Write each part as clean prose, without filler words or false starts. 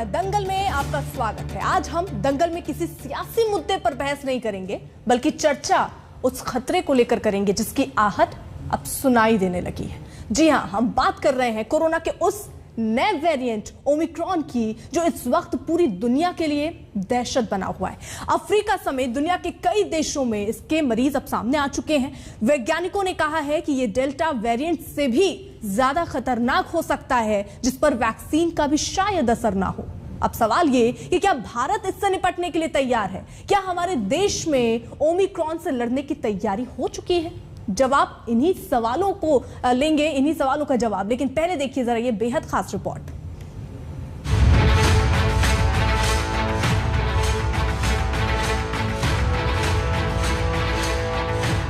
दंगल में आपका स्वागत है। आज हम दंगल में किसी सियासी मुद्दे पर बहस नहीं करेंगे, बल्कि चर्चा उस खतरे को लेकर करेंगे जिसकी आहट अब सुनाई देने लगी है। जी हां, हम बात कर रहे हैं कोरोना के उस नए वेरिएंट ओमिक्रॉन की जो इस वक्त पूरी दुनिया के लिए दहशत बना हुआ है। अफ्रीका समेत दुनिया के कई देशों में इसके मरीज अब सामने आ चुके हैं। वैज्ञानिकों ने कहा है कि यह डेल्टा वेरिएंट से भी ज्यादा खतरनाक हो सकता है, जिस पर वैक्सीन का भी शायद असर ना हो। अब सवाल ये कि क्या भारत इससे निपटने के लिए तैयार है? क्या हमारे देश में ओमिक्रॉन से लड़ने की तैयारी हो चुकी है? जवाब इन्हीं सवालों को लेंगे, इन्हीं सवालों का जवाब। लेकिन पहले देखिए जरा ये बेहद खास रिपोर्ट।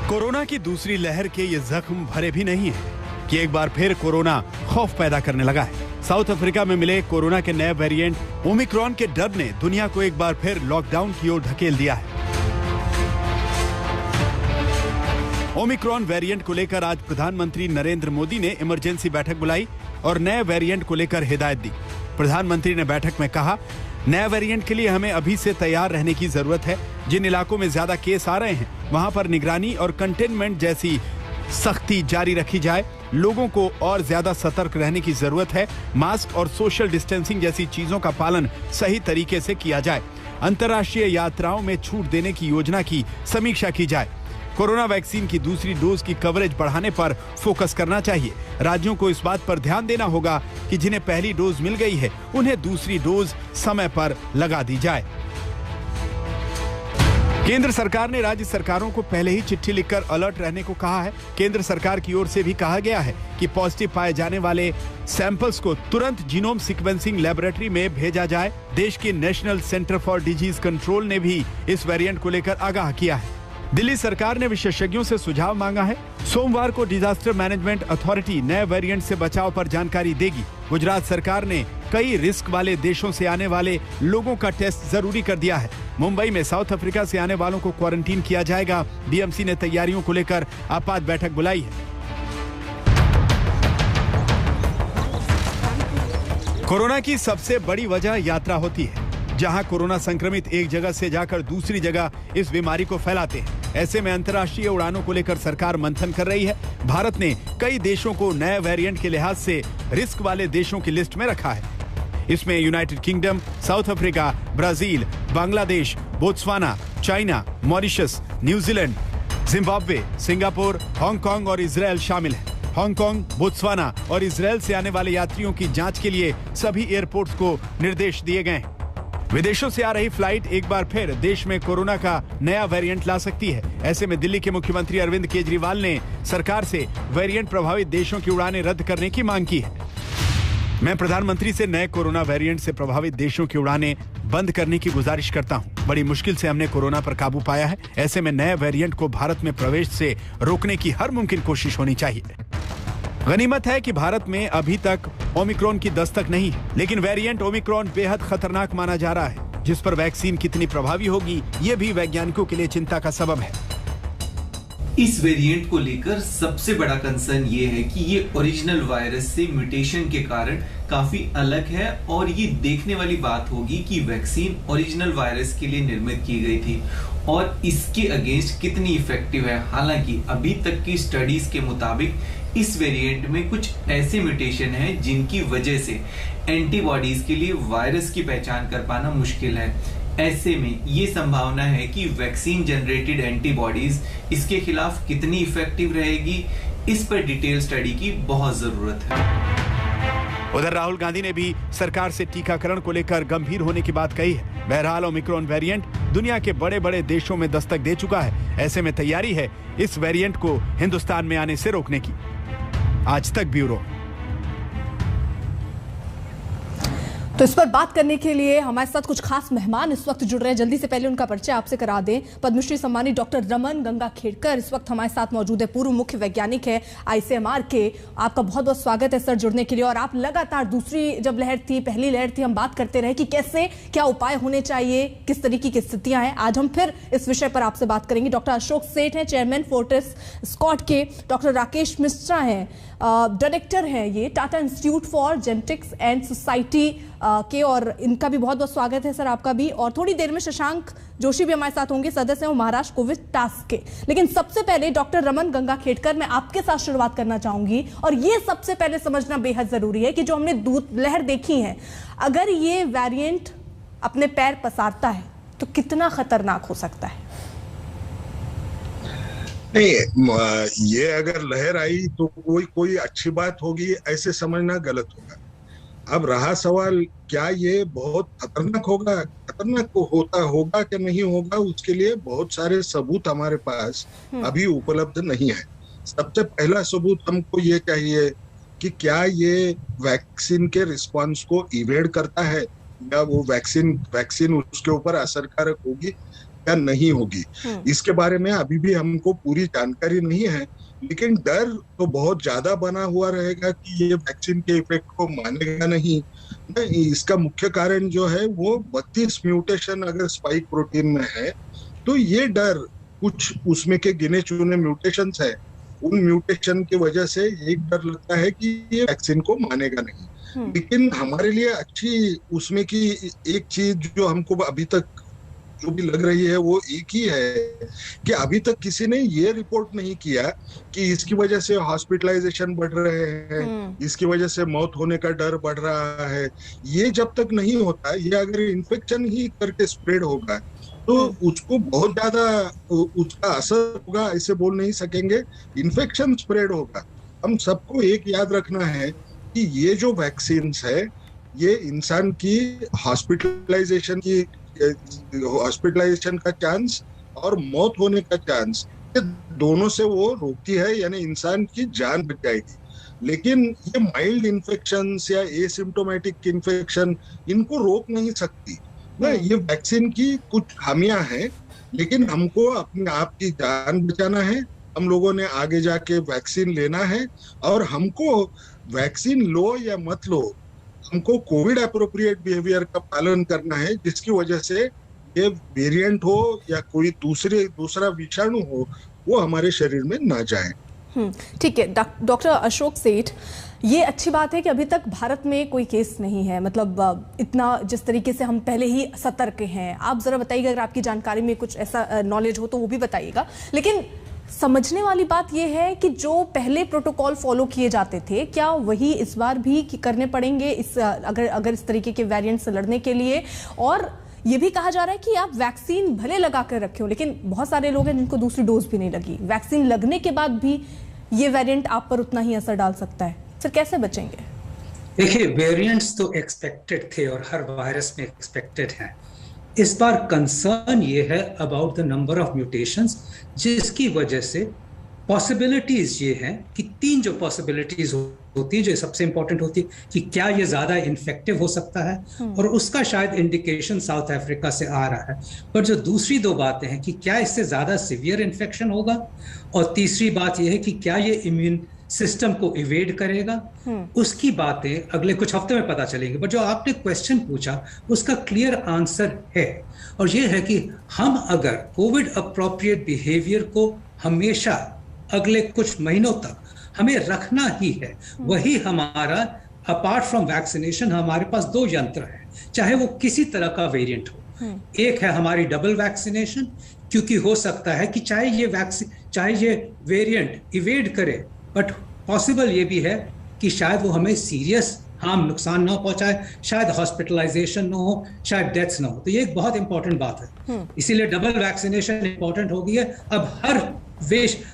कोरोना की दूसरी लहर के ये जख्म भरे भी नहीं है कि एक बार फिर कोरोना खौफ पैदा करने लगा है। साउथ अफ्रीका में मिले कोरोना के नए वेरिएंट ओमिक्रॉन के डर ने दुनिया को एक बार फिर लॉकडाउन की ओर धकेल दिया है। ओमिक्रॉन वेरिएंट को लेकर आज प्रधानमंत्री नरेंद्र मोदी ने इमरजेंसी बैठक बुलाई और नए वेरिएंट को लेकर हिदायत दी। प्रधानमंत्री ने बैठक में कहा, नए वेरिएंट के लिए हमें अभी से तैयार रहने की जरूरत है। जिन इलाकों में ज्यादा केस आ रहे हैं वहां पर निगरानी और कंटेनमेंट जैसी सख्ती जारी रखी जाए। लोगों को और ज्यादा सतर्क रहने की जरूरत है। मास्क और सोशल डिस्टेंसिंग जैसी चीजों का पालन सही तरीके से किया जाए। अंतर्राष्ट्रीय यात्राओं में छूट देने की योजना की समीक्षा की जाए। कोरोना वैक्सीन की दूसरी डोज की कवरेज बढ़ाने पर फोकस करना चाहिए। राज्यों को इस बात पर ध्यान देना होगा कि जिन्हें पहली डोज मिल गई है उन्हें दूसरी डोज समय पर लगा दी जाए। केंद्र सरकार ने राज्य सरकारों को पहले ही चिट्ठी लिखकर अलर्ट रहने को कहा है। केंद्र सरकार की ओर से भी कहा गया है कि पॉजिटिव पाए जाने वाले सैंपल्स को तुरंत जीनोम सीक्वेंसिंग लैबोरेटरी में भेजा जाए। देश के national centre for disease control ने भी इस वेरिएंट को लेकर आगाह किया है। दिल्ली सरकार ने विशेषज्ञों से सुझाव मांगा है। सोमवार को डिजास्टर मैनेजमेंट अथॉरिटी नए वेरिएंट से बचाव पर जानकारी देगी। गुजरात सरकार ने कई रिस्क वाले देशों से आने वाले लोगों का टेस्ट जरूरी कर दिया है। मुंबई में साउथ अफ्रीका से आने वालों को क्वारंटीन किया जाएगा। बीएमसी ने तैयारियों को लेकर आपात बैठक बुलाई है। कोरोना की सबसे बड़ी वजह यात्रा होती है। जहां कोरोना संक्रमित एक जगह से जाकर दूसरी जगह इस बीमारी को फैलाते हैं। ऐसे में अंतर्राष्ट्रीय उड़ानों को लेकर सरकार मंथन कर रही है। भारत ने कई देशों को नए वेरिएंट के लिहाज से रिस्क वाले देशों की लिस्ट में रखा है। इसमें United kingdom, south Africa, Brazil, Bangladesh, Botswana, China, Mauritius, New Zealand, Zimbabwe, Singapore, Hong Kong और इजराइल शामिल है। हांगकांग, बोत्सवाना और इजराइल से आने वाले यात्रियों की जांच के लिए सभी एयरपोर्ट्स को निर्देश दिए गए हैं। विदेशों से आ रही फ्लाइट एक बार फिर देश में कोरोना का नया वेरिएंट ला सकती है। ऐसे में दिल्ली के मुख्यमंत्री अरविंद केजरीवाल ने सरकार से वेरिएंट प्रभावित देशों की उड़ानें रद्द करने की मांग की है। मैं प्रधानमंत्री से नए कोरोना वेरिएंट से प्रभावित देशों की उड़ानें बंद करने की गुजारिश करता हूं। बड़ी मुश्किल से हमने कोरोना पर काबू पाया है। ऐसे में नए वेरिएंट को भारत में प्रवेश से रोकने की हर मुमकिन कोशिश होनी चाहिए। गनीमत है कि भारत में अभी तक ओमिक्रॉन की दस्तक नहीं है, लेकिन वेरिएंट ओमिक्रॉन बेहद खतरनाक माना जा रहा है, जिस पर वैक्सीन कितनी प्रभावी होगी ये भी वैज्ञानिकों के लिए चिंता का सबब है। इस वेरिएंट को लेकर सबसे बड़ा कंसर्न ये है कि ये ओरिजिनल वायरस से म्यूटेशन के कारण काफी अलग है और ये देखने वाली बात होगी कि वैक्सीन ओरिजिनल वायरस के लिए निर्मित की गई थी और इसके अगेंस्ट कितनी इफेक्टिव है। हालांकि अभी तक की स्टडीज के मुताबिक इस वेरिएंट में कुछ ऐसे म्यूटेशन हैं जिनकी वजह से एंटीबॉडीज के लिए वायरस की पहचान कर पाना मुश्किल है। ऐसे में ये संभावना है कि वैक्सीन जनरेटेड एंटीबॉडीज इसके खिलाफ कितनी इफेक्टिव रहेगी, इस पर डिटेल स्टडी की बहुत जरूरत है। उधर राहुल गांधी ने भी सरकार से टीकाकरण को लेकर गंभीर होने की बात कही है। बहरहाल ओमिक्रॉन वेरिएंट दुनिया के बड़े बड़े देशों में दस्तक दे चुका है। ऐसे में तैयारी है इस वेरिएंट को हिंदुस्तान में आने से रोकने की। आज तक ब्यूरो। तो इस पर बात करने के लिए हमारे साथ कुछ खास मेहमान इस वक्त जुड़ रहे हैं। जल्दी से पहले उनका परिचय आपसे करा दें। पद्मश्री सम्मानित डॉक्टर रमन गंगाखेड़कर इस वक्त हमारे साथ मौजूद है। पूर्व मुख्य वैज्ञानिक है आईसीएमआर के। आपका बहुत बहुत स्वागत है सर जुड़ने के लिए। और आप लगातार दूसरी जब लहर थी, पहली लहर थी, हम बात करते रहे कि कैसे क्या उपाय होने चाहिए, किस तरीके की स्थितियां हैं। आज हम फिर इस विषय पर आपसे बात करेंगे। डॉक्टर अशोक सेठ हैं, चेयरमैन फोर्टिस स्कॉट के। डॉक्टर राकेश मिश्रा हैं, डायरेक्टर हैं ये Tata institute for genetics and society के, और इनका भी बहुत बहुत स्वागत है सर, आपका भी। और थोड़ी देर में शशांक जोशी भी हमारे साथ होंगे, सदस्य हैं महाराष्ट्र कोविड टास्क के। लेकिन सबसे पहले डॉक्टर रमन गंगाखेड़कर, मैं आपके साथ शुरुआत करना चाहूंगी। और ये सबसे पहले समझना बेहद जरूरी है कि जो हमने दूध लहर देखी है, अगर ये वेरिएंट अपने पैर पसारता है तो कितना खतरनाक हो सकता है? नहीं, ये अगर लहर आई तो कोई अच्छी बात होगी ऐसे समझना गलत होगा। अब रहा सवाल, क्या ये बहुत खतरनाक होगा? खतरनाक होगा कि नहीं होगा, उसके लिए बहुत सारे सबूत हमारे पास अभी उपलब्ध नहीं है। सबसे पहला सबूत हमको ये चाहिए कि क्या ये वैक्सीन के रिस्पांस को इवेड करता है, या वो वैक्सीन उसके ऊपर असरकारक होगी या नहीं होगी। इसके बारे में अभी भी हमको पूरी जानकारी नहीं है, लेकिन डर तो बहुत ज्यादा बना हुआ रहेगा कि ये वैक्सीन के इफेक्ट को मानेगा नहीं। इसका मुख्य कारण जो है वो 32 म्यूटेशन अगर स्पाइक प्रोटीन में है, तो ये डर, कुछ उसमें के गिने चुने म्यूटेशंस है, उन म्यूटेशन की वजह से एक डर लगता है कि ये वैक्सीन को मानेगा नहीं। लेकिन हमारे लिए अच्छी उसमें की एक चीज जो हमको अभी तक जो भी लग रही है वो एक ही है कि अभी तक किसी ने ये रिपोर्ट नहीं किया कि इसकी वजह से हॉस्पिटलाइजेशन बढ़ रहे हैं, इसकी वजह से मौत होने का डर बढ़ रहा है। ये जब तक नहीं होता, ये अगर इन्फेक्शन ही करके स्प्रेड होगा तो उसको बहुत ज्यादा उसका असर होगा ऐसे बोल नहीं सकेंगे। इन्फेक्शन स्प्रेड होगा। हम सबको एक याद रखना है कि ये जो वैक्सीन है, ये इंसान की हॉस्पिटलाइजेशन का चांस और मौत होने का चांस, ये दोनों से वो रोकती है, यानी इंसान की जान बच जाएगी। लेकिन ये माइल्ड इन्फेक्शन या एसिम्प्टोमेटिक इन्फेक्शन, इनको रोक नहीं सकती ना। ये वैक्सीन की कुछ खामियां हैं, लेकिन हमको अपने आप की जान बचाना है। हम लोगों ने आगे जाके वैक्सीन लेना है, और हमको वैक्सीन लो या मत लो, हमको कोविड एप्रोप्रिएट बिहेवियर का पालन करना है, जिसकी वजह से ये वेरिएंट हो या कोई दूसरा विषाणु हो, वो हमारे शरीर में ना जाए। ठीक है डॉक्टर अशोक सेठ, ये अच्छी बात है कि अभी तक भारत में कोई केस नहीं है, मतलब इतना जिस तरीके से हम पहले ही सतर्क हैं। आप जरा बताइएगा, अगर आपकी जानकारी में कुछ ऐसा नॉलेज हो तो वो भी बताइएगा। लेकिन समझने वाली बात यह है कि जो पहले प्रोटोकॉल फॉलो किए जाते थे, क्या वही इस बार भी करने पड़ेंगे अगर इस तरीके के वेरिएंट से लड़ने के लिए? और ये भी कहा जा रहा है कि आप वैक्सीन भले लगा कर रखे हो, लेकिन बहुत सारे लोग हैं जिनको दूसरी डोज भी नहीं लगी, वैक्सीन लगने के बाद भी ये वेरिएंट आप पर उतना ही असर डाल सकता है। सर कैसे बचेंगे? देखिए, वेरिएंट्स तो एक्सपेक्टेड थे और हर वायरस में एक्सपेक्टेड हैं। इस बार कंसर्न ये है about the number of mutations, जिसकी वजह से पॉसिबिलिटीज ये हैं कि 3 जो पॉसिबिलिटीज होती है, जो सबसे इंपॉर्टेंट होती है कि क्या ये ज्यादा इन्फेक्टिव हो सकता है, और उसका शायद इंडिकेशन साउथ अफ्रीका से आ रहा है। पर जो दूसरी 2 बातें हैं कि क्या इससे ज्यादा सीवियर इन्फेक्शन होगा, और तीसरी बात यह है कि क्या ये इम्यून सिस्टम को इवेड करेगा। उसकी बातें अगले कुछ हफ्ते में पता चलेंगी। पर जो आपने क्वेश्चन पूछा उसका क्लियर आंसर है, और ये है कि हम अगर कोविड अप्रोप्रिएट बिहेवियर को हमेशा अगले कुछ महीनों तक हमें रखना ही है, वही हमारा, अपार्ट फ्रॉम वैक्सीनेशन, हमारे पास 2 यंत्र हैं, चाहे वो किसी तरह का वेरिएंट हो। एक है हमारी डबल वैक्सीनेशन, क्योंकि हो सकता है कि चाहे ये वेरिएंट इवेड करे, बट पॉसिबल ये भी है कि शायद वो हमें सीरियस नुकसान ना पहुंचाए, शायद हॉस्पिटलाइजेशन ना हो, शायद डेथ्स ना हो। तो ये एक बहुत इंपॉर्टेंट बात है, इसीलिए डबल वैक्सीनेशन इंपॉर्टेंट हो गई है अब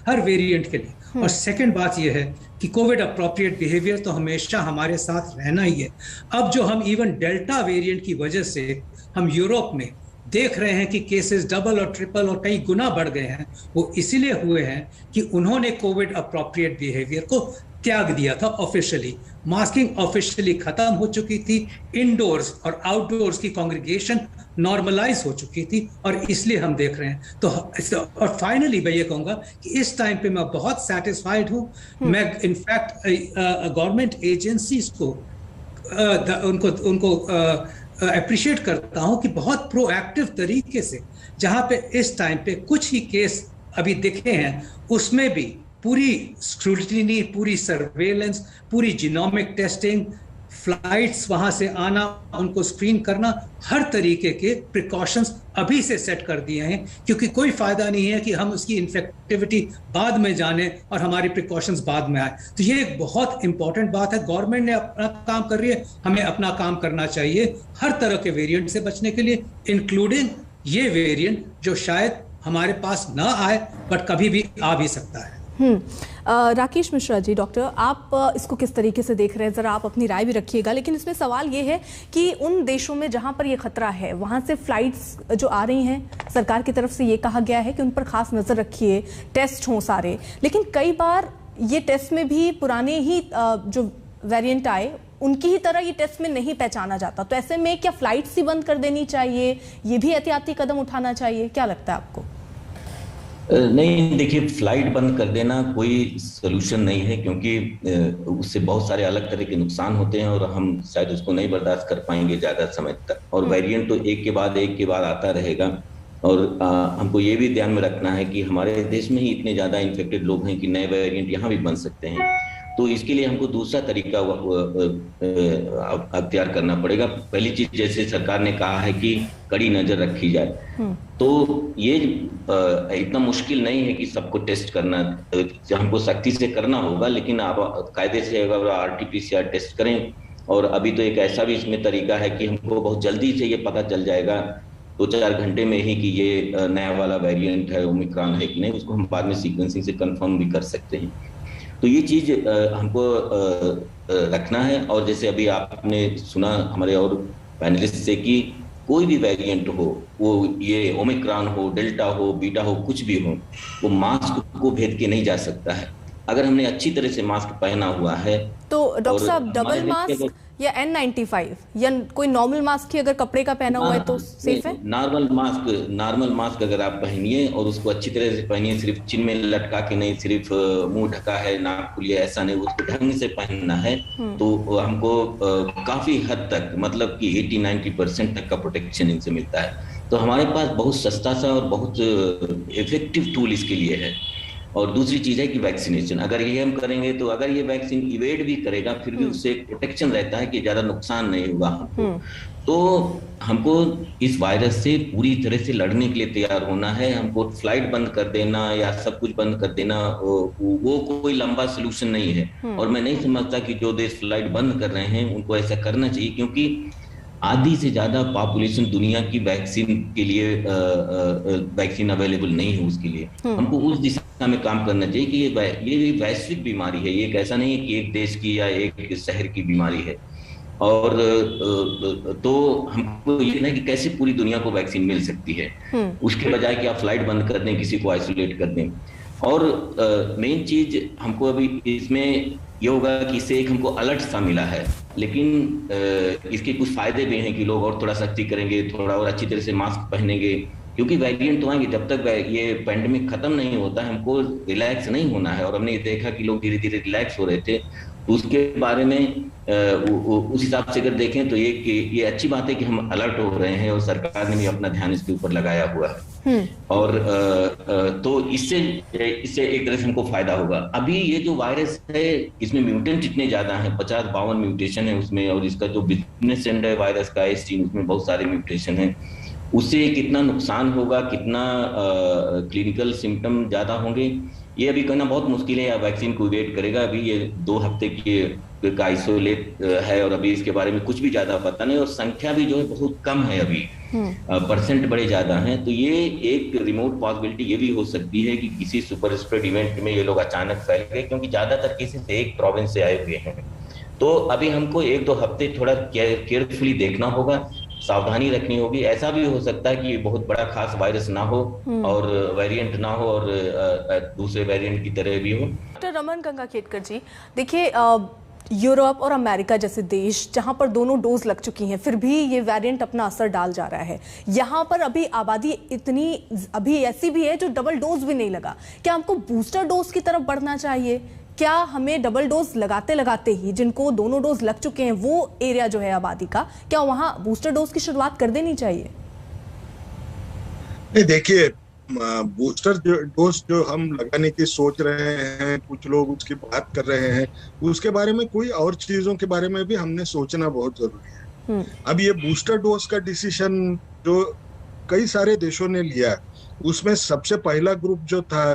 हर वेरिएंट के लिए। और सेकंड बात ये है कि कोविड अप्रोप्रिएट बिहेवियर तो हमेशा हमारे साथ रहना ही है। अब जो हम इवन डेल्टा वेरिएंट की वजह से हम यूरोप में देख रहे हैं कि केसेस डबल और ट्रिपल और कई गुना बढ़ गए हैं, वो इसीलिए हुए हैं कि उन्होंने कोविड अप्रोप्रिएट बिहेवियर को त्याग दिया था ऑफिशियली। मास्किंग ऑफिशियली खत्म हो चुकी थी, इंडोर्स और आउटडोर्स की कांग्रीगेशन नॉर्मलाइज हो चुकी थी, और इसलिए हम देख रहे हैं। तो और फाइनली मैं ये कहूंगा कि इस टाइम पे मैं बहुत सेटिस्फाइड हूँ। मैं इनफैक्ट गवर्नमेंट एजेंसीज को उनको अप्रिशिएट करता हूं कि बहुत प्रोएक्टिव तरीके से, जहां पे इस टाइम पे कुछ ही केस अभी दिखे हैं, उसमें भी पूरी स्क्रूटिनी, पूरी सर्वेलेंस, पूरी जीनोमिक टेस्टिंग, फ्लाइट्स वहां से आना, उनको स्क्रीन करना, हर तरीके के प्रिकॉशंस अभी से सेट कर दिए हैं, क्योंकि कोई फायदा नहीं है कि हम उसकी इन्फेक्टिविटी बाद में जाने और हमारी प्रिकॉशंस बाद में आए। तो ये एक बहुत इंपॉर्टेंट बात है। गवर्नमेंट ने अपना काम कर रही है, हमें अपना काम करना चाहिए हर तरह के वेरिएंट से बचने के लिए, इंक्लूडिंग ये वेरिएंट जो शायद हमारे पास ना आए बट कभी भी आ भी सकता है। राकेश मिश्रा जी, डॉक्टर, आप इसको किस तरीके से देख रहे हैं? ज़रा आप अपनी राय भी रखिएगा। लेकिन इसमें सवाल ये है कि उन देशों में जहां पर ये खतरा है, वहां से फ्लाइट्स जो आ रही हैं, सरकार की तरफ से ये कहा गया है कि उन पर खास नज़र रखिए, टेस्ट हों सारे। लेकिन कई बार ये टेस्ट में भी पुराने ही जो वेरिएंट आए उनकी ही तरह ये टेस्ट में नहीं पहचाना जाता। तो ऐसे में क्या फ्लाइट्स ही बंद कर देनी चाहिए? ये भी एहतियाती कदम उठाना चाहिए? क्या लगता है आपको? नहीं, देखिए, फ्लाइट बंद कर देना कोई सोल्यूशन नहीं है, क्योंकि उससे बहुत सारे अलग तरह के नुकसान होते हैं और हम शायद उसको नहीं बर्दाश्त कर पाएंगे ज़्यादा समय तक। और वेरिएंट तो एक के बाद आता रहेगा। और हमको ये भी ध्यान में रखना है कि हमारे देश में ही इतने ज़्यादा इन्फेक्टेड लोग हैं कि नए वेरिएंट यहाँ भी बन सकते हैं। तो इसके लिए हमको दूसरा तरीका अख्तियार करना पड़ेगा। पहली चीज, जैसे सरकार ने कहा है कि कड़ी नजर रखी जाए, तो ये इतना मुश्किल नहीं है कि सबको टेस्ट करना, हमको सख्ती से करना होगा। लेकिन आप कायदे से अगर RT-PCR टेस्ट करें, और अभी तो एक ऐसा भी इसमें तरीका है कि हमको बहुत जल्दी से ये पता चल जाएगा 2-4 घंटे में ही कि ये नया वाला वेरिएंट है, ओमिक्रॉन है कि नहीं, उसको हम बाद में सीक्वेंसिंग से कंफर्म भी कर सकते हैं। तो ये चीज हमको रखना है। और जैसे अभी आपने सुना हमारे और पैनलिस्ट से कि कोई भी वेरिएंट हो, वो ये ओमिक्रॉन हो, डेल्टा हो, बीटा हो, कुछ भी हो, वो मास्क को भेद के नहीं जा सकता है। अगर हमने अच्छी तरह से मास्क पहना हुआ है तो डॉक्टर साहब, डबल मास्क या N95 या कोई नॉर्मल मास्क ही अगर कपड़े का पहना हुआ है तो सेफ है? नॉर्मल मास्क अगर आप पहनिए और उसको अच्छी तरह से पहनिए, सिर्फ चिन में लटका के नहीं, सिर्फ मुंह ढका है, नाक खुली है, ऐसा नहीं, उसको ढंग से पहनना है। तो हमको काफी हद तक, मतलब कि 80-90% तक का प्रोटेक्शन इनसे मिलता है। तो हमारे पास बहुत सस्ता सा और बहुत इफेक्टिव टूल इसके लिए है। और दूसरी चीज है कि वैक्सीनेशन, अगर ये हम करेंगे तो अगर ये वैक्सीन इवेड भी करेगा फिर भी उससे एक प्रोटेक्शन रहता है कि ज्यादा नुकसान नहीं होगा हमको। तो हमको इस वायरस से पूरी तरह से लड़ने के लिए तैयार होना है। हमको फ्लाइट बंद कर देना या सब कुछ बंद कर देना वो कोई लंबा सोल्यूशन नहीं है। और मैं नहीं समझता कि जो देश फ्लाइट बंद कर रहे हैं उनको ऐसा करना चाहिए, क्योंकि आधी से ज्यादा पॉपुलेशन दुनिया की वैक्सीन के लिए वैक्सीन अवेलेबल नहीं है। उसके लिए हमको उस दिशा में काम करना चाहिए कि ये वैश्विक बीमारी है, ये एक ऐसा नहीं है कि एक देश की या एक शहर की बीमारी है। और तो हमको ये ना कि कैसे पूरी दुनिया को वैक्सीन मिल सकती है, उसके बजाय कि आप फ्लाइट बंद कर दें, किसी को आइसोलेट कर दें। और मेन चीज हमको अभी इसमें ये होगा कि इससे एक हमको अलर्ट सा मिला है, लेकिन इसके कुछ फायदे भी हैं कि लोग और थोड़ा सख्ती करेंगे, थोड़ा और अच्छी तरह से मास्क पहनेंगे, क्योंकि वेरिएंट तो आएंगे। जब तक ये पैंडेमिक खत्म नहीं होता है हमको रिलैक्स नहीं होना है। और हमने ये देखा कि लोग धीरे धीरे रिलैक्स हो रहे थे, तो उसके बारे में उस हिसाब से अगर देखें तो ये अच्छी बात है कि हम अलर्ट हो रहे हैं और सरकार ने भी अपना ध्यान इसके ऊपर लगाया हुआ है। और तो इससे एक तरह से हमको फायदा होगा। अभी ये जो वायरस है इसमें म्यूटेंट इतने ज्यादा हैं, 50-52 म्यूटेशन है उसमें, और इसका जो बिजनेस एंड है वायरस का S-जीन, उसमें बहुत सारे म्यूटेशन है। उससे कितना नुकसान होगा, कितना क्लिनिकल सिम्टम ज्यादा होंगे, ये अभी कहना बहुत मुश्किल है। या वैक्सीन को वेट करेगा, अभी ये 2 हफ्ते की का आइसोलेट है और अभी इसके बारे में कुछ भी ज्यादा पता नहीं, और संख्या भी जो है बहुत कम है, अभी परसेंट बड़े ज्यादा हैं। तो ये एक रिमोट पॉसिबिलिटी ये भी हो सकती है कि किसी सुपर स्प्रेड इवेंट में ये लोग अचानक फैल गए, क्योंकि ज्यादातर केसेस एक प्रोविंस से आए हुए हैं। तो अभी हमको 1-2 हफ्ते थोड़ा केयरफुली देखना होगा, सावधानी रखनी होगी। ऐसा भी हो सकता है कि ये बहुत बड़ा खास वायरस ना हो और वेरिएंट ना हो और दूसरे वेरिएंट की तरह भी हो। डॉक्टर रमन गंगाखेडकर जी, देखिए यूरोप और अमेरिका जैसे देश जहां पर दोनों डोज लग चुकी हैं, फिर भी ये वेरिएंट अपना असर डाल जा रहा है। यहाँ पर अभी आबादी इतनी अभी ऐसी भी है जो डबल डोज भी नहीं लगा। क्या हमको बूस्टर डोज की तरफ बढ़ना चाहिए? क्या हमें डबल डोज लगाते ही जिनको दोनों डोज लग चुके हैं वो एरिया जो है आबादी का, क्या वहां बूस्टर डोज की शुरुआत कर देनी चाहिए? देखिए, बूस्टर डोज जो हम लगाने की सोच रहे हैं, कुछ लोग उसकी बात कर रहे हैं, उसके बारे में कोई और चीजों के बारे में भी हमने सोचना बहुत जरूरी है। अब ये बूस्टर डोज का डिसीजन जो कई सारे देशों ने लिया, उसमें सबसे पहला ग्रुप जो था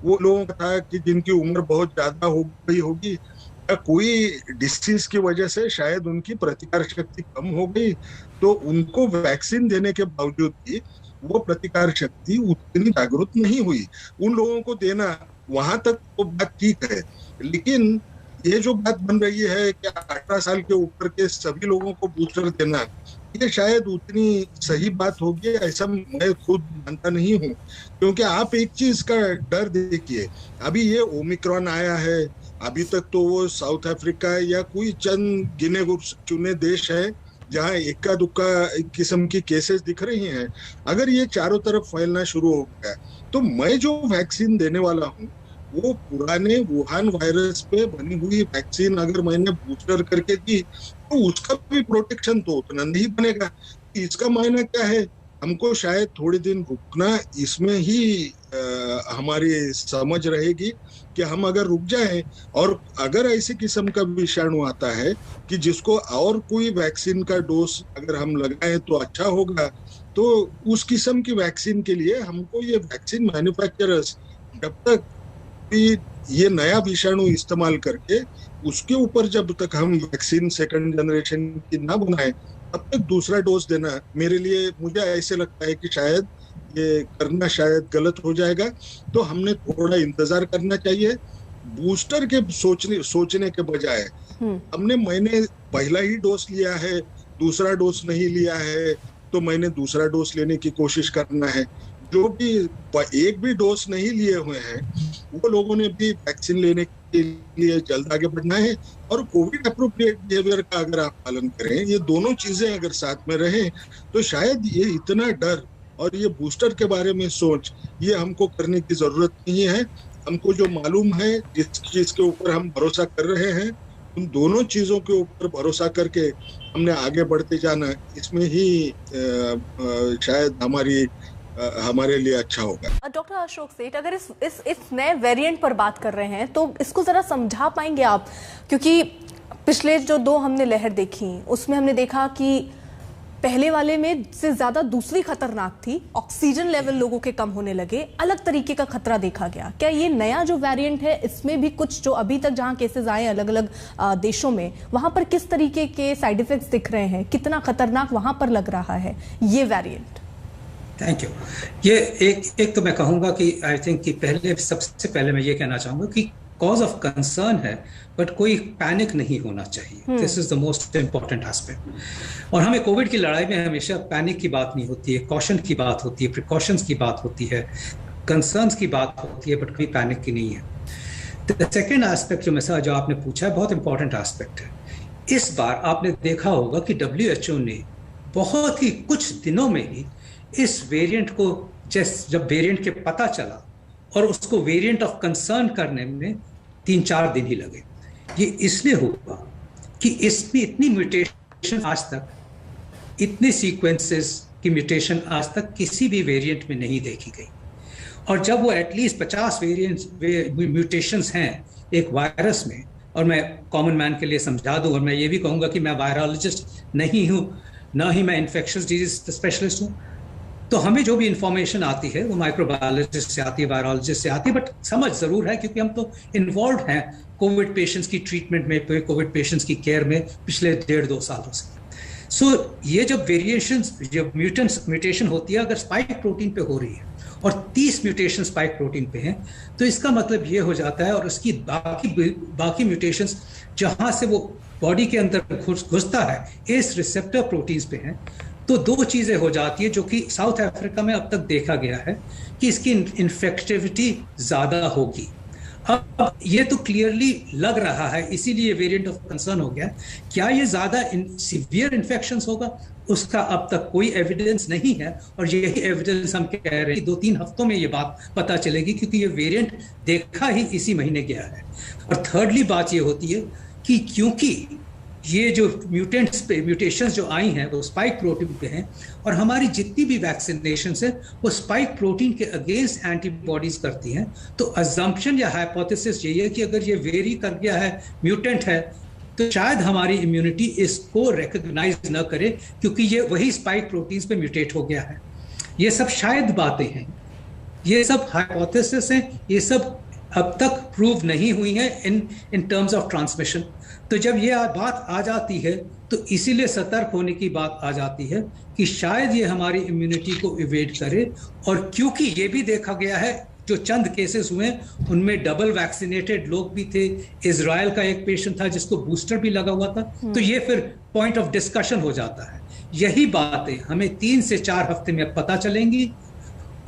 वो लोगों का था कि जिनकी उम्र बहुत ज्यादा हो गई होगी या कोई डिसीज की वजह से शायद उनकी प्रतिकार शक्ति कम हो गई, तो उनको वैक्सीन देने के बावजूद भी वो प्रतिकार शक्ति उतनी जागरूक नहीं हुई। उन लोगों को देना वहां तक तो बात ठीक है, लेकिन ये जो बात बन रही है कि 18 साल के ऊपर के सभी लोगों को बूस्टर देना, ये शायद उतनी सही बात होगी ऐसा मैं खुद मानता नहीं हूँ। क्योंकि आप एक चीज का डर देखिए, अभी ये ओमिक्रॉन आया है, अभी तक तो वो साउथ अफ्रीका या कोई चंद गिने चुने देश है जहाँ इक्का दुक्का किस्म की केसेस दिख रही हैं। अगर ये चारों तरफ फैलना शुरू हो गया तो मैं जो वैक्सीन देने वाला हूँ वो पुराने वुहान वायरस पे बनी हुई वैक्सीन अगर मैंने बूस्टर करके दी तो उसका भी प्रोटेक्शन तो उतना नहीं बनेगा। इसका मायना क्या है, हमको शायद थोड़े दिन रुकना, इसमें ही हमारी समझ रहेगी कि हम अगर रुक जाएं और अगर ऐसे किस्म का विषाणु आता है कि जिसको और कोई वैक्सीन का डोज अगर हम लगाएं तो अच्छा होगा, तो उस किस्म की वैक्सीन के लिए हमको ये वैक्सीन मैन्युफैक्चरर्स जब तक भी ये नया विषाणु इस्तेमाल करके उसके ऊपर जब तक हम वैक्सीन सेकंड जनरेशन की ना बनाए तब तक दूसरा डोज देना मेरे लिए, मुझे ऐसे लगता है कि शायद ये करना शायद गलत हो जाएगा। तो हमने थोड़ा इंतजार करना चाहिए। बूस्टर के सोचने के बजाय मैंने पहला ही डोज लिया है, दूसरा डोज नहीं लिया है, तो मैंने दूसरा डोज लेने की कोशिश करना है। जो भी एक भी डोज नहीं लिए हुए हैं वो लोगों ने भी वैक्सीन लेने के लिए जल्द आगे बढ़ना है। और कोविड अप्रोप्रिएट बिहेवियर का अगर आप पालन करें, ये दोनों चीजें अगर साथ में रहें, तो शायद ये इतना डर और ये बूस्टर के बारे में सोच ये हमको करने की जरूरत नहीं है। हमको जो मालूम है, जिस चीज के ऊपर हम भरोसा कर रहे हैं, उन दोनों चीजों के ऊपर भरोसा करके हमने आगे बढ़ते जाना, इसमें ही शायद हमारे लिए अच्छा होगा। डॉक्टर अशोक सेठ, अगर इस नए वेरिएंट पर बात कर रहे हैं तो इसको जरा समझा पाएंगे आप? क्योंकि पिछले जो 2 हमने लहर देखी उसमें हमने देखा कि पहले वाले में से ज्यादा दूसरी खतरनाक थी, ऑक्सीजन लेवल लोगों के कम होने लगे, अलग तरीके का खतरा देखा गया। क्या ये नया जो वेरिएंट है इसमें भी कुछ जो अभी तक जहां केसेस आए अलग अलग देशों में, वहां पर किस तरीके के साइड इफेक्ट्स दिख रहे हैं, कितना खतरनाक वहां पर लग रहा है ये वेरिएंट? Thank you. ये एक तो मैं कहूंगा कि आई थिंक कि सबसे पहले मैं ये कहना चाहूंगा कि कॉज ऑफ कंसर्न है, बट कोई पैनिक नहीं होना चाहिए। This is the most important aspect. और हमें कोविड की लड़ाई में हमेशा पैनिक की बात नहीं होती है, कॉशन की बात होती है, प्रिकॉशंस की बात होती है, कंसर्न्स की बात होती है, बट कोई पैनिक की नहीं है। द सेकेंड एस्पेक्ट जो आपने पूछा है बहुत इंपॉर्टेंट एस्पेक्ट है। इस बार आपने देखा होगा कि WHO ने बहुत ही कुछ दिनों में ही इस वेरिएंट को जब वेरिएंट के पता चला और उसको वेरिएंट ऑफ कंसर्न करने में 3-4 दिन ही लगे। ये इसलिए हुआ कि इसमें इतनी म्यूटेशन आज तक, इतने सीक्वेंसेस की म्यूटेशन आज तक किसी भी वेरिएंट में नहीं देखी गई। और जब वो एटलीस्ट 50 म्यूटेशंस हैं एक वायरस में, और मैं कॉमन मैन के लिए समझा दूं, और मैं ये भी कहूंगा कि मैं वायरोलॉजिस्ट नहीं हूं, ना ही मैं इन्फेक्शियस डिजीज स्पेशलिस्ट हूं, तो हमें जो भी इंफॉर्मेशन आती है वो माइक्रोबायोलॉजिस्ट से आती है, वायरोलॉजिस्ट से आती है, बट समझ जरूर है क्योंकि हम तो इन्वॉल्व हैं कोविड पेशेंट्स की ट्रीटमेंट में, कोविड पेशेंट्स की केयर में पिछले 1.5-2 सालों से। सो ये जब जब म्यूटेशन होती है, अगर स्पाइक प्रोटीन पे हो रही है और 30 म्यूटेशन स्पाइक प्रोटीन पे हैं, तो इसका मतलब ये हो जाता है, और उसकी बाकी म्यूटेशंस जहां से वो बॉडी के अंदर घुसता है इस रिसेप्टर प्रोटीन्स पे हैं, तो 2 चीजें हो जाती है जो कि साउथ अफ्रीका में अब तक देखा गया है कि इसकी इन्फेक्टिविटी ज्यादा होगी। अब ये तो क्लियरली लग रहा है, इसीलिए वेरिएंट ऑफ कंसर्न हो गया। क्या ये ज्यादा सीवियर इन्फेक्शंस होगा, उसका अब तक कोई एविडेंस नहीं है, और यही एविडेंस हम कह रहे हैं कि 2-3 हफ्तों में ये बात पता चलेगी, क्योंकि ये वेरिएंट देखा ही इसी महीने गया है। और थर्डली बात ये होती है कि क्योंकि ये जो म्यूटेशंस जो आई हैं वो स्पाइक प्रोटीन पे हैं, और हमारी जितनी भी वैक्सीनेशन है वो स्पाइक प्रोटीन के अगेंस्ट एंटीबॉडीज करती हैं। तो अजम्पशन या हाइपोथेसिस यही है कि अगर ये वेरी कर गया है, म्यूटेंट है, तो शायद हमारी इम्यूनिटी इसको रिकॉग्नाइज न करे, क्योंकि ये वही स्पाइक प्रोटीन्स पे म्यूटेट हो गया है। ये सब शायद बातें हैं, ये सब हाइपोथेसिस हैं, ये सब अब तक प्रूव नहीं हुई है इन टर्म्स ऑफ ट्रांसमिशन। तो जब ये बात आ जाती है तो इसीलिए सतर्क होने की बात आ जाती है कि शायद ये हमारी इम्यूनिटी को इवेड करे। और क्योंकि ये भी देखा गया है, जो चंद केसेस हुए उनमें डबल वैक्सीनेटेड लोग भी थे, इजराइल का एक पेशेंट था जिसको बूस्टर भी लगा हुआ था, तो ये फिर पॉइंट ऑफ डिस्कशन हो जाता है। यही बातें हमें 3 से 4 हफ्ते में पता चलेंगी,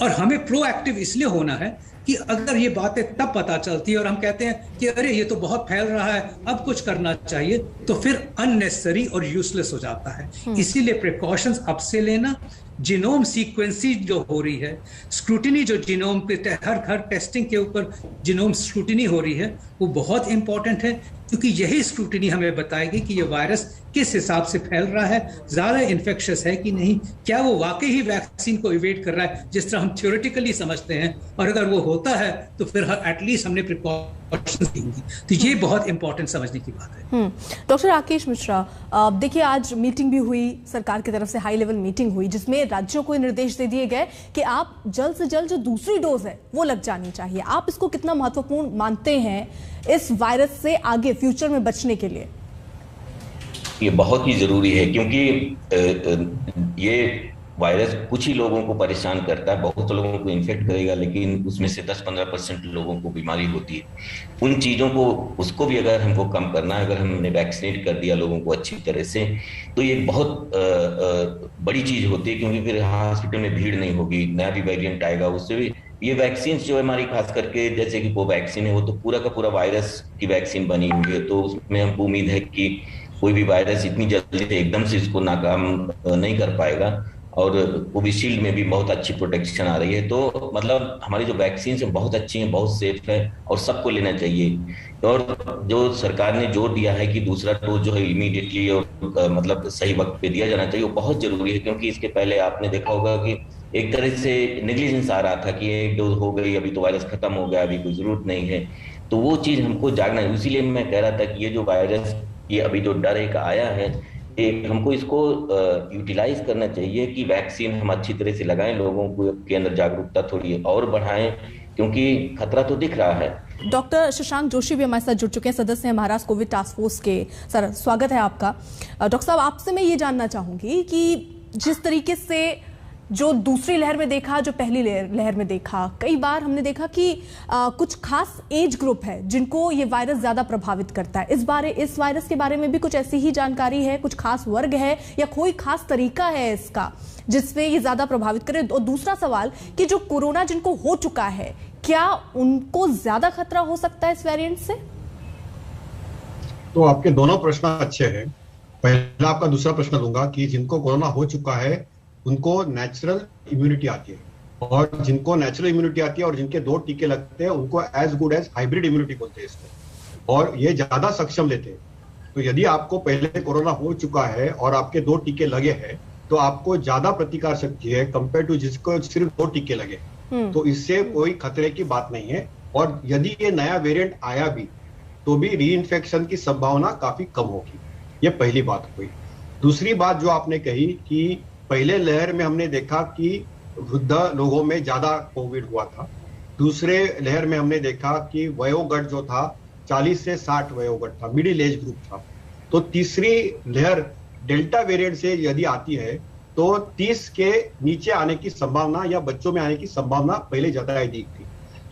और हमें प्रोएक्टिव इसलिए होना है कि अगर ये बातें तब पता चलती है और हम कहते हैं कि अरे ये तो बहुत फैल रहा है, अब कुछ करना चाहिए, तो फिर अननेसेसरी और यूजलेस हो जाता है। इसीलिए प्रिकॉशंस अब से लेना, जीनोम सीक्वेंसिंग जो हो रही है, स्क्रूटिनी जो जीनोम पे हर टेस्टिंग के ऊपर जीनोम स्क्रूटिनी हो रही है, वो बहुत इंपॉर्टेंट है, क्योंकि यही स्क्रूटिनी हमें बताएगी कि ये वायरस किस हिसाब से फैल रहा है, ज़्यादा इन्फेक्शियस है कि नहीं, क्या वो वाकई ही वैक्सीन को इवेट कर रहा है जिस तरह हम थ्योरेटिकली समझते हैं, और अगर वो होता है तो फिर एटलीस्ट हमने प्रिकॉशंस ली होंगी। तो ये बहुत इंपॉर्टेंट समझने की बात है। डॉक्टर राकेश मिश्रा, देखिए आज मीटिंग भी हुई, सरकार की तरफ से हाई लेवल मीटिंग हुई, जिसमें राज्यों को निर्देश दे दिए गए कि आप जल्द से जल्द जो दूसरी डोज है वो लग जानी चाहिए। आप इसको कितना महत्वपूर्ण मानते हैं इस वायरस से आगे फ्यूचर में बचने के लिए? ये बहुत ही जरूरी है, क्योंकि ये वायरस कुछ ही लोगों को परेशान करता है, बहुत लोगों को इन्फेक्ट करेगा, लेकिन उसमें से 10-15% लोगों को बीमारी होती है। उन चीज़ों को, उसको भी अगर हमको कम करना है, अगर हमने वैक्सीनेट कर दिया लोगों को अच्छी तरह से, तो ये बहुत बड़ी चीज़ होती है, क्योंकि फिर हॉस्पिटल में भीड़ नहीं होगी, नया भी वेरिएंट आएगा, उससे भी ये वैक्सीन जो हमारी खास करके जैसे कि कोवैक्सीन है, वो तो पूरा का पूरा वायरस की वैक्सीन बनी हुई है, तो उसमें हमको उम्मीद है कि कोई भी वायरस इतनी जल्दी से एकदम से इसको नाकाम नहीं कर पाएगा। और कोविशील्ड में भी बहुत अच्छी प्रोटेक्शन आ रही है, तो मतलब हमारी जो वैक्सीन है बहुत अच्छी हैं, बहुत सेफ है, और सबको लेना चाहिए। और जो सरकार ने जोर दिया है कि दूसरा डोज जो है इमीडिएटली और मतलब सही वक्त पे दिया जाना चाहिए, वो बहुत जरूरी है, क्योंकि इसके पहले आपने देखा होगा कि एक तरह से नेग्लिजेंस आ रहा था कि एक डोज हो गई, अभी तो वायरस खत्म हो गया, अभी कोई जरूरत नहीं है। तो वो चीज हमको जागना है। इसीलिए मैं कह रहा था कि ये जो वायरस, ये अभी जो डर एक आया है, हमको इसको यूटिलाइज करना चाहिए कि वैक्सीन हम अच्छी तरह से लगाएं, लोगों को के अंदर जागरूकता थोड़ी और बढ़ाएं, क्योंकि खतरा तो दिख रहा है। डॉक्टर शशांक जोशी भी हमारे साथ जुड़ चुके हैं, सदस्य हैं महाराष्ट्र कोविड टास्क फोर्स के। सर, स्वागत है आपका। डॉक्टर साहब, आपसे मैं ये जानना चाहूंगी कि जिस तरीके से जो दूसरी लहर में देखा, जो पहली लहर में देखा, कई बार हमने देखा कि कुछ खास एज ग्रुप है जिनको ये वायरस ज्यादा प्रभावित करता है। इस वायरस के बारे में भी कुछ ऐसी ही जानकारी है? कुछ खास वर्ग है या कोई खास तरीका है इसका जिसमें ये ज्यादा प्रभावित करे? और दूसरा सवाल कि जो कोरोना जिनको हो चुका है, क्या उनको ज्यादा खतरा हो सकता है इस वेरिएंट से? तो आपके दोनों प्रश्न अच्छे हैं। पहला आपका दूसरा प्रश्न लूंगा कि जिनको कोरोना हो चुका है उनको नेचुरल इम्यूनिटी आती है, और जिनको नेचुरल इम्यूनिटी आती है और जिनके 2 टीके लगते हैं उनको as good as hybrid immunity बोलते हैं इसको, और ये ज्यादा सक्षम लेते हैं। तो यदि आपको पहले कोरोना हो चुका है और आपके 2 टीके लगे हैं तो आपको ज्यादा प्रतिकार शक्ति है कंपेयर टू जिसको सिर्फ 2 टीके लगे। तो इससे कोई खतरे की बात नहीं है। और यदि ये नया वेरिएंट आया भी तो भी री इन्फेक्शन की संभावना काफी कम होगी। ये पहली बात हुई। दूसरी बात जो आपने कही कि पहले लहर में हमने देखा कि वृद्ध लोगों में ज्यादा कोविड हुआ था, दूसरे लहर में हमने देखा कि वयोगट जो था 40 से 60 वयोगट था, मिडिल एज ग्रुप था। तो तीसरी लहर डेल्टा वेरिएंट से यदि आती है तो 30 के नीचे आने की संभावना या बच्चों में आने की संभावना पहले ज्यादा दी थी,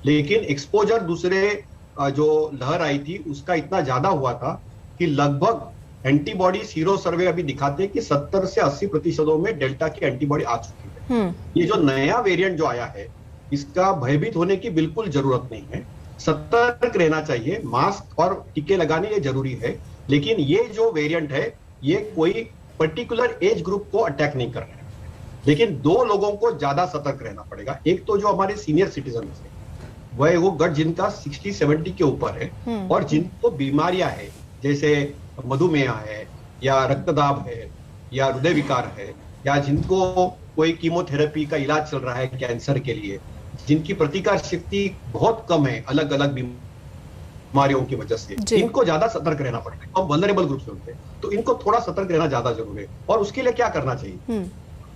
लेकिन एक्सपोजर दूसरे जो लहर आई थी उसका इतना ज्यादा हुआ था कि लगभग एंटीबॉडी सीरो सर्वे अभी दिखाते हैं कि 70 से 80% में डेल्टा की एंटीबॉडी आ चुकी है। ये जो नया वेरिएंट जो आया है इसका भयभीत होने की बिल्कुल जरूरत नहीं है, सतर्क रहना चाहिए, मास्क और टीके लगाने ये जरूरी है। लेकिन ये जो वेरिएंट है ये कोई पर्टिकुलर एज ग्रुप को अटैक नहीं कर रहा है, लेकिन 2 लोगों को ज्यादा सतर्क रहना पड़ेगा। एक तो जो हमारे सीनियर सिटीजन है वह वो गट जिनका 60-70 के ऊपर है और जिनको बीमारियां है जैसे मधुमेह है, या रक्तदाब है या हृदय विकार है या जिनको कोई कीमोथेरेपी का इलाज चल रहा है कैंसर के लिए, जिनकी प्रतिकार शक्ति बहुत कम है अलग अलग बीमारियों की वजह से, इनको ज्यादा सतर्क रहना पड़ता है। तो वल्नरेबल ग्रुप से होते हैं, तो इनको थोड़ा सतर्क रहना ज्यादा जरूरी है। और उसके लिए क्या करना चाहिए?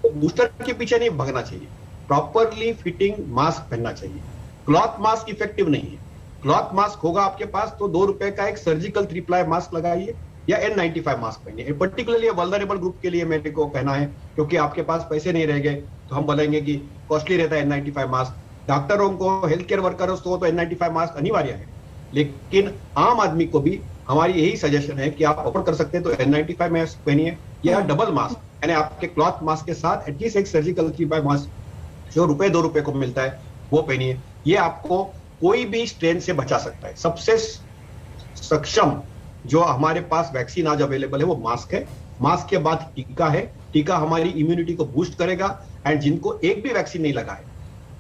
तो बूस्टर के पीछे नहीं भागना चाहिए, प्रॉपरली फिटिंग मास्क पहनना चाहिए। क्लॉथ मास्क इफेक्टिव नहीं है। क्लॉथ मास्क होगा आपके पास तो ₹2 का एक सर्जिकल 3-ply मास्क लगाइए या N95 मास्क पहनिए। पर्टिकुलरली वल्नरेबल ग्रुप के लिए मेरे को कहना है, क्योंकि आपके पास पैसे नहीं रहेंगे तो हम बोलेंगे कि कॉस्टली रहता है N95 मास्क। डॉक्टरों को, हेल्थ केयर वर्कर्स को तो N95 मास्क अनिवार्य है, लेकिन आम आदमी को भी हमारी यही सजेशन है कि आप अफोर्ड कर सकते हैं तो N95 मास्क पहनिए या डबल मास्क, यानी आपके क्लॉथ मास्क के साथ एटलीस्ट एक सर्जिकल 3-ply मास्क जो ₹2 को मिलता है वो पहनिए। ये आपको कोई भी स्ट्रेन से बचा सकता है। सबसे सक्षम जो हमारे पास वैक्सीन आज अवेलेबल है वो मास्क है। मास्क के बाद टीका है। टीका हमारी इम्यूनिटी को बूस्ट करेगा, एंड जिनको एक भी वैक्सीन नहीं लगा है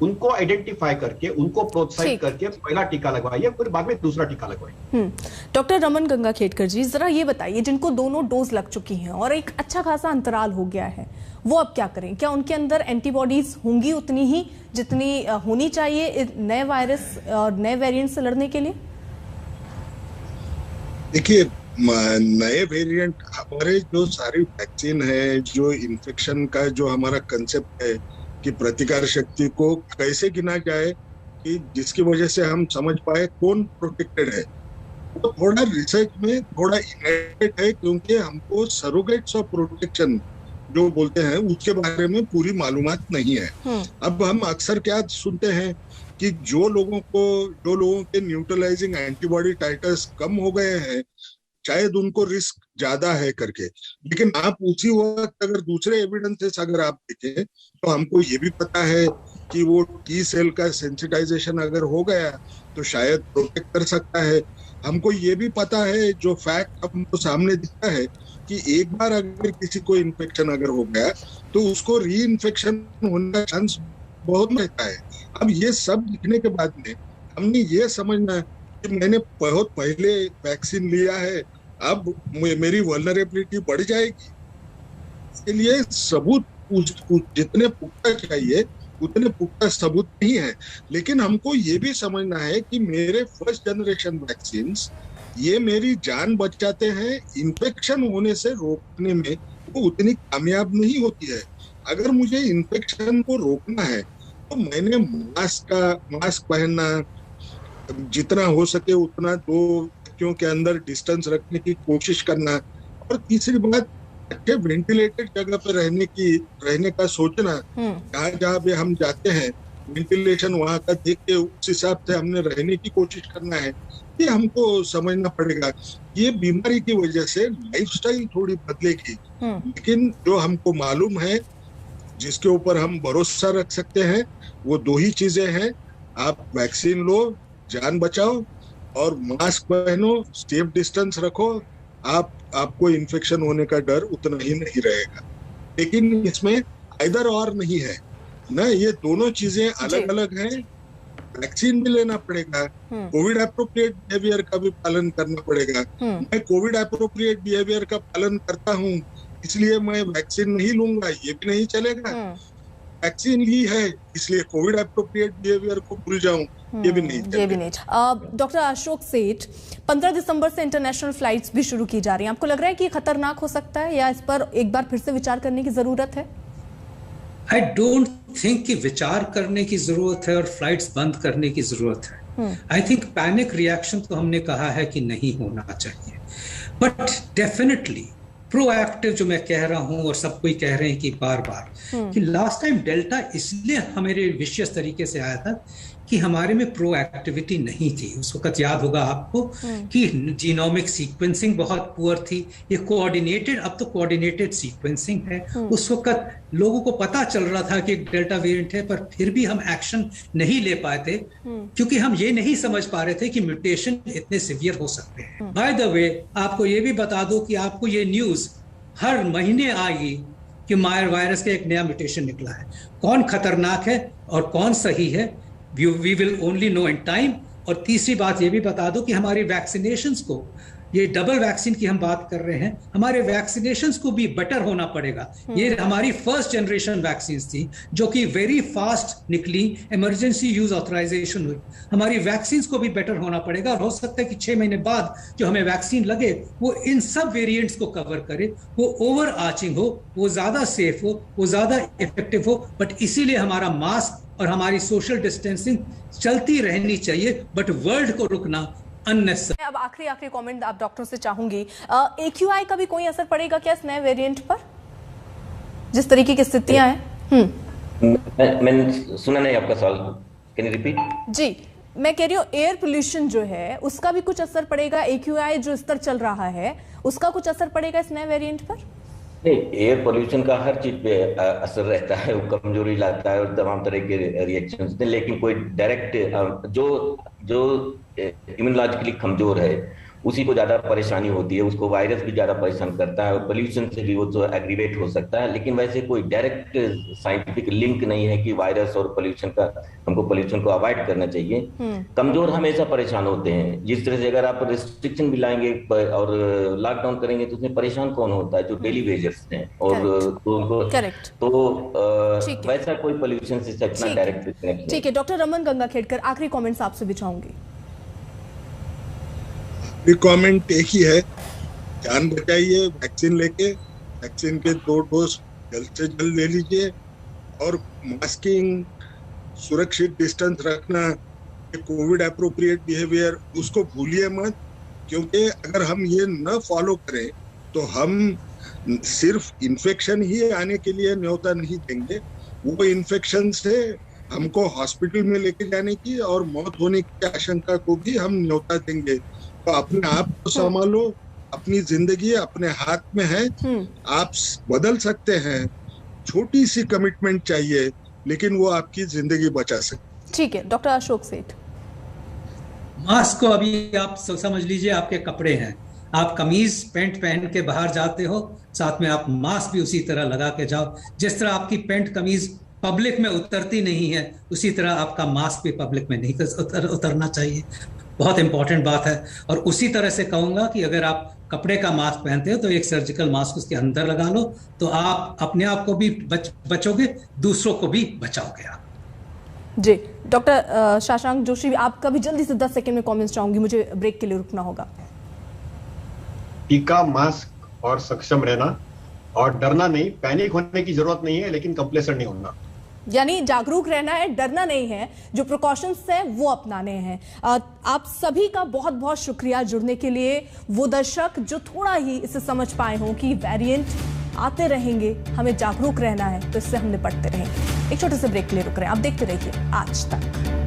उनको आइडेंटिफाई करके, उनको प्रोत्साहित करके पहला टीका लगवाइए, फिर बाद में दूसरा टीका लगवाइए। डॉक्टर रमन गंगाखेडकर जी, जरा ये बताइए, जिनको दोनों डोज लग चुकी हैं और एक अच्छा खासा अंतराल हो गया है, वो अब क्या करें? क्या उनके अंदर एंटीबॉडीज होंगी उतनी ही जितनी होनी चाहिए नए वायरस और नए वेरिएंट से लड़ने के लिए? देखिए, नए वेरिएंट, हमारे जो सारी वैक्सीन है, जो इन्फेक्शन का जो हमारा कंसेप्ट है कि प्रतिकार शक्ति को कैसे गिना जाए कि जिसकी वजह से हम समझ पाए कौन प्रोटेक्टेड है, तो थोड़ा रिसर्च में थोड़ा इनएडेक्वेट है, क्योंकि हमको सरोगेट्स ऑफ प्रोटेक्शन जो बोलते हैं उसके बारे में पूरी मालूमात नहीं है। अब हम अक्सर क्या सुनते हैं कि जो लोगों के न्यूट्रलाइजिंग एंटीबॉडी टाइटर्स कम हो गए हैं शायद उनको रिस्क ज्यादा है करके, लेकिन आप उसी वक्त अगर दूसरे एविडेंसेस अगर आप देखें तो हमको ये भी पता है कि वो टी सेल का सेंसिटाइजेशन अगर हो गया तो शायद प्रोटेक्ट कर सकता है। हमको ये भी पता है, जो फैक्ट हमको सामने दिखता है कि एक बार अगर किसी को इन्फेक्शन अगर हो गया तो उसको री इन्फेक्शन होने का चांस बहुत रहता है। अब ये सब दिखने के बाद में हमने ये समझना कि मैंने बहुत पहले वैक्सीन लिया है, अब मेरी वल्नरेबिलिटी बढ़ जाएगी। इसके लिए सबूत जितने पुख्ता चाहिए उतने पुख्ता सबूत नहीं है, लेकिन हमको ये भी समझना है कि मेरे फर्स्ट जनरेशन वैक्सीन ये मेरी जान बचाते हैं, इन्फेक्शन होने से रोकने में वो उतनी कामयाब नहीं होती है। अगर मुझे इन्फेक्शन को रोकना है तो मैंने मास्क पहनना, जितना हो सके उतना 2 व्यक्तियों के अंदर डिस्टेंस रखने की कोशिश करना, और तीसरी बात अच्छे वेंटिलेटेड जगह पर रहने का सोचना। जहाँ भी हम जाते हैं वेंटिलेशन वहाँ का देख के उस हिसाब से हमने रहने की कोशिश करना है। ये हमको समझना पड़ेगा। ये बीमारी की वजह से लाइफस्टाइल थोड़ी बदलेगी, लेकिन जो हमको मालूम है, जिसके ऊपर हम भरोसा रख सकते हैं, वो 2 ही चीजें हैं। आप वैक्सीन लो, जान बचाओ, और मास्क पहनो, सेफ डिस्टेंस रखो, आपको इन्फेक्शन होने का डर उतना ही नहीं रहेगा। लेकिन इसमें आइदर और नहीं है ना, ये दोनों चीजें अलग अलग हैं। वैक्सीन भी लेना पड़ेगा, कोविड एप्रोप्रिएट बिहेवियर का भी पालन करना पड़ेगा। मैं कोविड एप्रोप्रिएट बिहेवियर का पालन करता हूँ, इसलिए मैं वैक्सीन नहीं लूंगा, ये भी नहीं चलेगा। वैक्सीन ली है इसलिए कोविड एप्रोप्रिएट बिहेवियर को भूल जाऊं, ये भी नहीं। डॉक्टर अशोक सेठ, 15 दिसंबर से इंटरनेशनल फ्लाइट्स भी शुरू की जा रही हैं, आपको लग रहा है कि ये खतरनाक हो सकता है या इस पर एक बार फिर से विचार करने की जरूरत है? आई डोंट थिंक कि विचार करने की जरूरत है और फ्लाइट्स बंद करने की जरूरत है। आई थिंक पैनिक रिएक्शन तो हमने कहा है कि नहीं होना चाहिए, बट डेफिनेटली प्रोएक्टिव जो मैं कह रहा हूं और सब कोई कह रहे हैं कि बार बार कि लास्ट टाइम डेल्टा इसलिए हमारे विशेष तरीके से आया था कि हमारे में प्रोएक्टिविटी नहीं थी। उस वक्त याद होगा आपको कि जीनोमिक सीक्वेंसिंग बहुत पुअर थी। ये कोऑर्डिनेटेड, अब तो कोऑर्डिनेटेड सीक्वेंसिंग है। उस वक्त लोगों को पता चल रहा था कि डेल्टा वेरिएंट है, पर फिर भी हम एक्शन नहीं ले पाए थे क्योंकि हम ये नहीं समझ पा रहे थे कि म्यूटेशन इतने सिवियर हो सकते हैं। बाय द वे, आपको ये भी बता दो कि आपको ये न्यूज हर महीने आएगी कि मायर वायरस का एक नया म्यूटेशन निकला है। कौन खतरनाक है और कौन सही है, we will only know in time. और तीसरी बात ये भी बता दो कि हमारी वैक्सीनेशंस को ये डबल वैक्सीन की हम बात कर रहे हैं, हमारे वैक्सीनेशंस को भी बेटर होना पड़ेगा। ये हमारी फर्स्ट जनरेशन वैक्सीन थी जो कि वेरी फास्ट निकली, इमरजेंसी यूज ऑथराइजेशन हुई। हमारी वैक्सीन को भी बेटर होना पड़ेगा और हो सकता है कि 6 महीने बाद जो हमें वैक्सीन लगे वो इन सब वेरिएंट्स को कवर करे, वो ओवर आर्चिंग हो, वो ज्यादा सेफ हो, वो ज्यादा इफेक्टिव हो। बट इसीलिए हमारा मास्क और हमारी सोशल डिस्टेंसिंग चलती रहनी चाहिए, बट वर्ल्ड को रुकना अननेसेसरी। अब आखिरी कमेंट आप डॉक्टर से चाहूंगी, AQI का भी कोई असर पड़ेगा क्या इस नए वेरिएंट पर, जिस तरीके की स्थितियां हैं? मैंने सुना नहीं आपका सवाल, कैन यू रिपीट? जी, मैं कह रही हूँ एयर पोल्यूशन जो है उसका भी कुछ असर पड़ेगा, AQI जो स्तर चल रहा है उसका कुछ असर पड़ेगा इस नए वेरिएंट पर? नहीं, एयर पोल्यूशन का हर चीज पे असर रहता है, वो कमजोरी लाता है और तमाम तरह के रिएक्शंस में, लेकिन कोई डायरेक्ट जो इम्यूनोलॉजिकली कमजोर है उसी को ज्यादा परेशानी होती है, उसको वायरस भी ज्यादा परेशान करता है और पोल्यूशन से भी वो तो एग्रीवेट हो सकता है। लेकिन वैसे कोई डायरेक्ट साइंटिफिक लिंक नहीं है कि वायरस और पोल्यूशन का, हमको पोल्यूशन को अवॉइड करना चाहिए। कमजोर हमेशा परेशान होते हैं। जिस तरह से अगर आप रिस्ट्रिक्शन भी लाएंगे और लॉकडाउन करेंगे तो उसमें परेशान कौन होता है? जो डेली वेजर्स हैं। और तो वैसा कोई पोल्यूशन से इतना डायरेक्ट। ठीक है, डॉक्टर रमन गंगाखेड़कर, आखिरी कॉमेंट्स आपसे भी चाहूंगी। कमेंट एक ही है, जान बचाइए, वैक्सीन लेके, वैक्सीन के 2 डोज जल्द से जल्द ले लीजिए और मास्किंग, सुरक्षित डिस्टेंस रखना, कोविड एप्रोप्रिएट बिहेवियर उसको भूलिए मत, क्योंकि अगर हम ये न फॉलो करें तो हम सिर्फ इन्फेक्शन ही आने के लिए न्योता नहीं देंगे, वो इन्फेक्शन से हमको हॉस्पिटल में लेके जाने की और मौत होने की आशंका को भी हम न्योता देंगे। तो अपने आप को संभालो, अपनी जिंदगी अपने हाथ में है, आप बदल सकते हैं। छोटी सी कमिटमेंट चाहिए लेकिन वो आपकी जिंदगी बचा सकती। ठीक है, डॉक्टर अशोक सेठ। मास्क को अभी आप समझ लीजिए आपके कपड़े हैं, आप कमीज पैंट पहन के बाहर जाते हो, साथ में आप मास्क भी उसी तरह लगा के जाओ। जिस तरह आपकी पैंट कमीज पब्लिक में उतरती नहीं है, उसी तरह आपका मास्क भी पब्लिक में नहीं उतरना चाहिए। बहुत इंपॉर्टेंट बात है। और उसी तरह से कहूंगा कि अगर आप कपड़े का मास्क पहनते हो तो एक सर्जिकल मास्क उसके अंदर लगा लो, तो आप अपने आप को भी बचोगे, दूसरों को भी बचाओगे आप। जी, डॉक्टर शशांक जोशी, आपका भी जल्दी से 10 सेकंड में कमेंट्स चाहूंगी, मुझे ब्रेक के लिए रुकना होगा। टीका, मास्क और सक्षम रहना और डरना नहीं, पैनिक होने की जरूरत नहीं है, लेकिन कंप्लेसेंट नहीं होना, यानी जागरूक रहना है, डरना नहीं है, जो प्रिकॉशंस हैं वो अपनाने हैं। आप सभी का बहुत बहुत शुक्रिया जुड़ने के लिए। वो दर्शक जो थोड़ा ही इसे समझ पाए हों कि वेरिएंट आते रहेंगे, हमें जागरूक रहना है, तो इससे हम निपटते रहेंगे। एक छोटे से ब्रेक के लिए रुक रहे हैं, आप देखते रहिए आज तक।